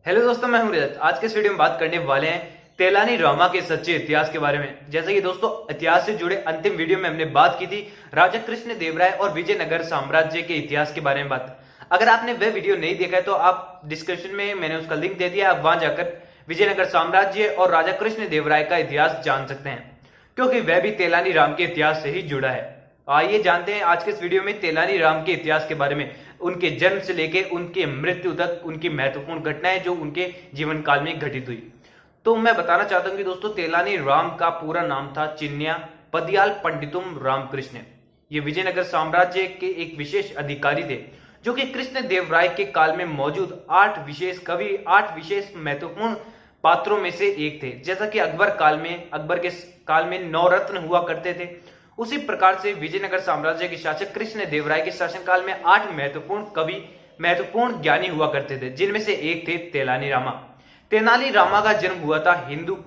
Hello दोस्तों, मैं हूं रजत। आज के इस वीडियो में बात करने वाले हैं तेलानी रामा के सच्चे इतिहास के बारे में। जैसे कि दोस्तों, इतिहास से जुड़े अंतिम वीडियो में हमने बात की थी राजा कृष्ण देव राय और विजयनगर साम्राज्य के इतिहास के बारे में बात। अगर आपने वह वीडियो नहीं देखा है तो आप डिस्क्रिप्शन में मैंने उसका लिंक दे दिया, आप वहां जाकर विजयनगर साम्राज्य और राजा कृष्ण देव राय का इतिहास जान सकते हैं, क्योंकि वह भी तेलानी राम के इतिहास से ही जुड़ा है। आइए जानते हैं आज के इस वीडियो में तेलानी राम के इतिहास के बारे में, उनके जन्म से लेकर उनके मृत्यु तक उनकी महत्वपूर्ण घटनाएं जो उनके जीवन काल में घटित हुई। तो मैं बताना चाहता हूं कि दोस्तों, तेलानी राम का पूरा नाम था चिन्या पदियाल पंडितुम रामकृष्ण। ये विजयनगर साम्राज्य के एक विशेष अधिकारी थे, जो कि कृष्ण देव राय के काल में मौजूद 8 विशेष कवि, 8 विशेष महत्वपूर्ण पात्रों में से एक थे। जैसा कि अकबर के काल में 9 रत्न हुआ करते थे, उसी प्रकार से विजयनगर साम्राज्य के शासक कृष्ण देव राय के शासनकाल में 8 महत्वपूर्ण कवि, महत्वपूर्ण ज्ञानी हुआ करते थे, जिनमें से एक थे तेलानी रामा। तेनाली रामा का जन्म हुआ था हिंदू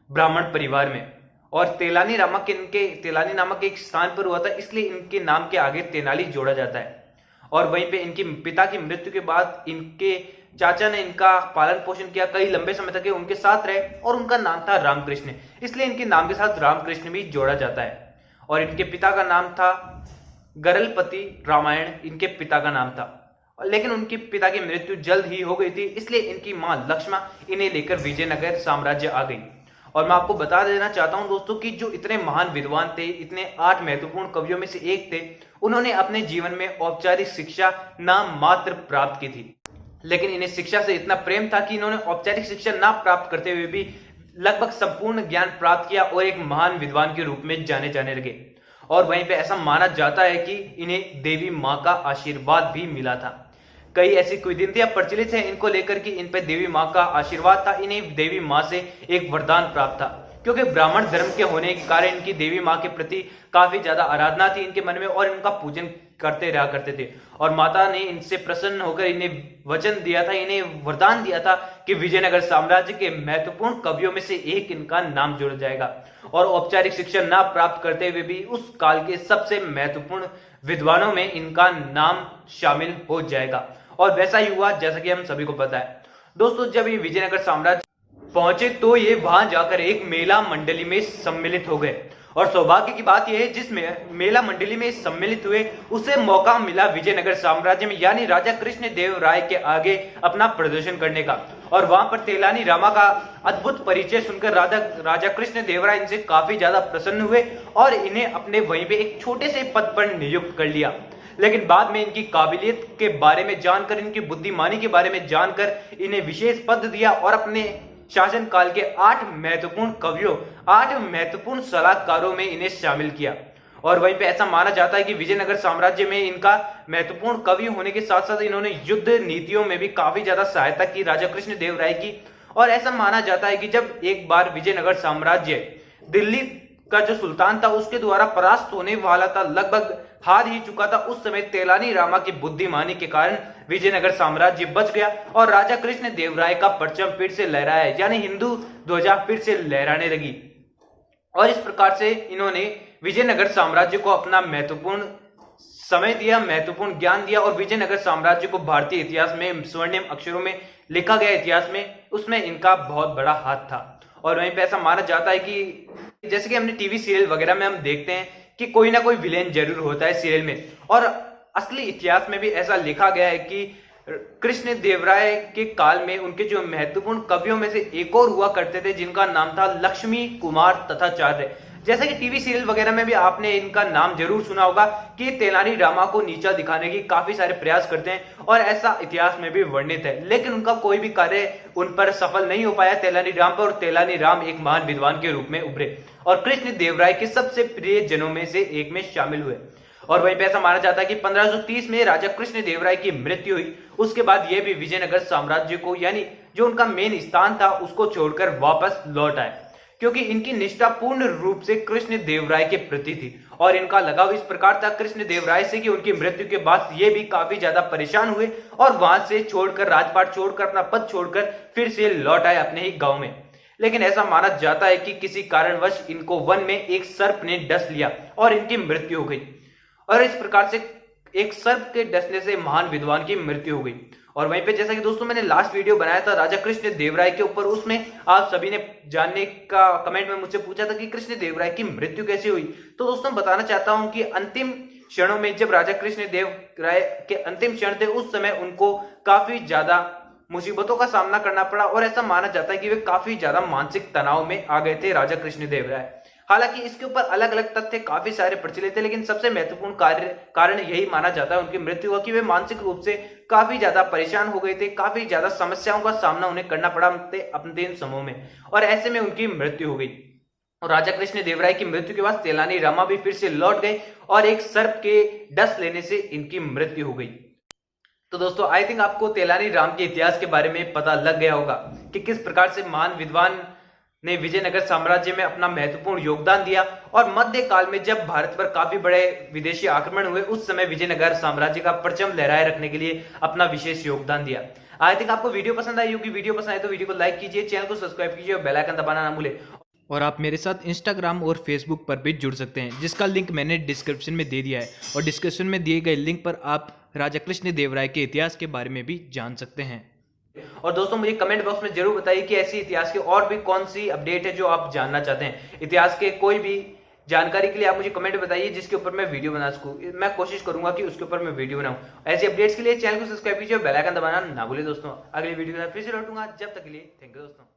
ब्राह्मण परिवार में, और तेलानी नामक एक स्थान पर हुआ था, इसलिए इनके नाम के आगे तेनाली जोड़ा जाता है। और वहीं पे इनके पिता की मृत्यु के बाद इनके चाचा ने इनका पालन पोषण किया, कई लंबे समय तक उनके साथ रहे, और उनका नाम था रामकृष्ण, इसलिए इनके नाम के साथ रामकृष्ण भी जोड़ा जाता है। और इनके पिता का नाम था गरलपति रामायण, इनके पिता का नाम था। लेकिन उनके पिता की मृत्यु जल्द ही हो गई थी, इसलिए इनकी मां लक्ष्मा इन्हें लेकर विजयनगर साम्राज्य आ गई। और मैं आपको बता देना चाहता हूं दोस्तों कि जो इतने महान विद्वान थे, इतने 8 महत्वपूर्ण कवियों में से एक थे, उन्होंने अपने जीवन में औपचारिक शिक्षा नाम मात्र प्राप्त की थी। लेकिन इन्हें शिक्षा से इतना प्रेम था कि इन्होंने औपचारिक शिक्षा ना प्राप्त करते हुए भी लगभग संपूर्ण ज्ञान प्राप्त किया और एक महान विद्वान के रूप में जाने लगे। और वहीं पे ऐसा माना जाता है कि इन्हें देवी मां का आशीर्वाद भी मिला था। कई ऐसी किंवदंतियां प्रचलित है इनको लेकर कि इन पे देवी मां का आशीर्वाद था, इन्हें देवी मां से एक वरदान प्राप्त था, क्योंकि ब्राह्मण धर्म के होने के कारण इनकी देवी मां के प्रति काफी ज्यादा आराधना थी इनके मन में, और इनका पूजन करते रहा करते थे। और माता ने इनसे प्रसन्न होकर इन्हें वचन दिया था, इन्हें वरदान दिया था कि विजयनगर साम्राज्य के महत्वपूर्ण कवियों में से एक इनका नाम जुड़ जाएगा। और औपचारिक शिक्षा ना प्राप्त करते हुए भी उस काल के सबसे महत्वपूर्ण विद्वानों में इनका नाम शामिल हो जाएगा। और वैसा ही हुआ जैसा कि हम सभी को पता है। दोस्तों, जब ये विजयनगर साम्राज्य पहुंचे तो ये वहां जाकर एक मेला मंडली में सम्मिलित हो गए। और सौभाग्य की बात यह है, जिस मेला मंडली में सम्मिलित हुए उसे मौका मिला विजयनगर साम्राज्य में, यानी राजा कृष्ण देव राय के आगे अपना प्रदर्शन करने का। और वहां पर तेलानी रामा का अद्भुत परिचय सुनकर राजा कृष्ण देव राय इनसे काफी ज्यादा प्रसन्न हुए और इन्हें अपने वहीं पे एक छोटे से पद पर नियुक्त कर लिया। लेकिन बाद में इनकी काबिलियत के बारे में जानकर, इनकी बुद्धिमानी के बारे में जानकर इन्हें विशेष पद दिया और अपने शासन काल के 8 महत्वपूर्ण कवियों, 8 महत्वपूर्ण सलाहकारों में इन्हें शामिल किया। और वहीं पे ऐसा माना जाता है कि विजयनगर साम्राज्य में इनका महत्वपूर्ण कवि होने के साथ साथ इन्होंने युद्ध नीतियों में भी काफी ज्यादा सहायता की राजा कृष्ण देव राय की। और ऐसा माना जाता है कि जब एक बार विजयनगर साम्राज्य दिल्ली का जो सुल्तान था उसके द्वारा परास्त होने वाला था, लगभग हार ही चुका था, उस समय तेलानी रामा की बुद्धिमानी के कारण विजयनगर साम्राज्य बच गया और राजा कृष्ण देव राय का परचम फिर से लहराया, यानी हिंदू ध्वजा फिर से लहराने लगी। और इस प्रकार से इन्होंने विजयनगर साम्राज्य को अपना महत्वपूर्ण समय दिया, महत्वपूर्ण ज्ञान दिया, और विजयनगर साम्राज्य को भारतीय इतिहास में स्वर्णिम अक्षरों में लिखा गया इतिहास में, उसमें इनका बहुत बड़ा हाथ था। और वहीं पे ऐसा माना जाता है कि जैसे कि हमने टीवी सीरियल वगैरह में हम देखते हैं कि कोई ना कोई विलेन जरूर होता है सीरियल में, और असली इतिहास में भी ऐसा लिखा गया है कि कृष्ण देव राय के काल में उनके जो महत्वपूर्ण कवियों में से एक और हुआ करते थे, जिनका नाम था लक्ष्मी कुमार तथाचार्य। जैसा कि टीवी सीरियल वगैरह में भी आपने इनका नाम जरूर सुना होगा कि तेलानी रामा को नीचा दिखाने की काफी सारे प्रयास करते हैं, और ऐसा इतिहास में भी वर्णित है। लेकिन उनका कोई भी कार्य उन पर सफल नहीं हो पाया तेलानी राम पर, और तेलानी राम एक महान विद्वान के रूप में उभरे और कृष्ण देव राय के सबसे प्रिय जनों में से एक में शामिल हुए। और वहीं पे ऐसा माना जाता है कि 1530 में राजा कृष्ण देव राय की मृत्यु हुई। उसके बाद ये भी विजयनगर साम्राज्य को, यानी जो उनका मेन स्थान था, उसको छोड़कर वापस लौट आए, क्योंकि इनकी निष्ठा पूर्ण रूप से कृष्ण देव राय के प्रति थी। और इनका लगाव इस प्रकार था कृष्ण देव राय से कि उनकी मृत्यु के बाद ये भी काफी ज्यादा परेशान हुए और वहां से छोड़कर, राजपाट छोड़कर, अपना पद छोड़कर फिर से लौट आए अपने ही गांव में। लेकिन ऐसा माना जाता है कि किसी कारणवश इनको वन में एक सर्प ने डस लिया और इनकी मृत्यु हो गई। और इस प्रकार से एक सर्प के डसने से महान विद्वान की मृत्यु हो गई। और वहीं पे जैसा कि दोस्तों मैंने लास्ट वीडियो बनाया था राजा कृष्ण देव राय के ऊपर, उसमें आप सभी ने जानने का कमेंट में मुझसे पूछा था कि कृष्ण देव राय की मृत्यु कैसे हुई। तो दोस्तों बताना चाहता हूं कि अंतिम क्षणों में जब राजा कृष्ण देव राय के अंतिम क्षण थे, उस समय उनको काफी ज्यादा मुसीबतों का सामना करना पड़ा और ऐसा माना जाता है कि वे काफी ज्यादा मानसिक तनाव में आ गए थे राजा कृष्ण देव राय। हालांकि इसके ऊपर अलग अलग तथ्य काफी सारे प्रचलित थे, लेकिन सबसे महत्वपूर्ण कारण यही माना जाता है उनकी मृत्यु का कि वे मानसिक रूप से काफी ज्यादा परेशान हो गए थे, काफी ज्यादा समस्याओं का सामना उन्हें करना पड़ा अपने समूह में, और ऐसे में उनकी मृत्यु हो गई। और राजा कृष्ण देव राय की मृत्यु के बाद तेलानी रामा भी फिर से लौट गए और एक सर्प के डस लेने से इनकी मृत्यु हो गई। तो दोस्तों आई थिंक आपको तेलानी राम के इतिहास के बारे में पता लग गया होगा कि किस प्रकार से महान विद्वान ने विजयनगर साम्राज्य में अपना महत्वपूर्ण योगदान दिया, और मध्य काल में जब भारत पर काफी बड़े विदेशी आक्रमण हुए, उस समय विजयनगर साम्राज्य का परचम लहराए रखने के लिए अपना विशेष योगदान दिया। आई थिंक आपको वीडियो पसंद आई होगी। वीडियो पसंद आए तो वीडियो को लाइक कीजिए, चैनल को सब्सक्राइब कीजिए और बेल आइकन दबाना ना भूलें। और आप मेरे साथ इंस्टाग्राम और फेसबुक पर भी जुड़ सकते हैं, जिसका लिंक मैंने डिस्क्रिप्शन में दे दिया है, और डिस्क्रिप्शन में दिए गए लिंक पर आप राजा कृष्ण देव राय के इतिहास के बारे में भी जान सकते हैं। और दोस्तों मुझे कमेंट बॉक्स में जरूर बताइए कि ऐसी इतिहास की और भी कौन सी अपडेट है जो आप जानना चाहते हैं। इतिहास के कोई भी जानकारी के लिए आप मुझे कमेंट बताइए जिसके ऊपर मैं वीडियो बना सकूं। मैं कोशिश करूंगा कि उसके ऊपर मैं वीडियो बनाऊं। ऐसी अपडेट्स के लिए चैनल को सब्सक्राइब कीजिए और बेल आइकन दबाना ना भूलिए। दोस्तों अगली वीडियो में फिर से लौटूंगा, जब तक के लिए थैंक यू दोस्तों।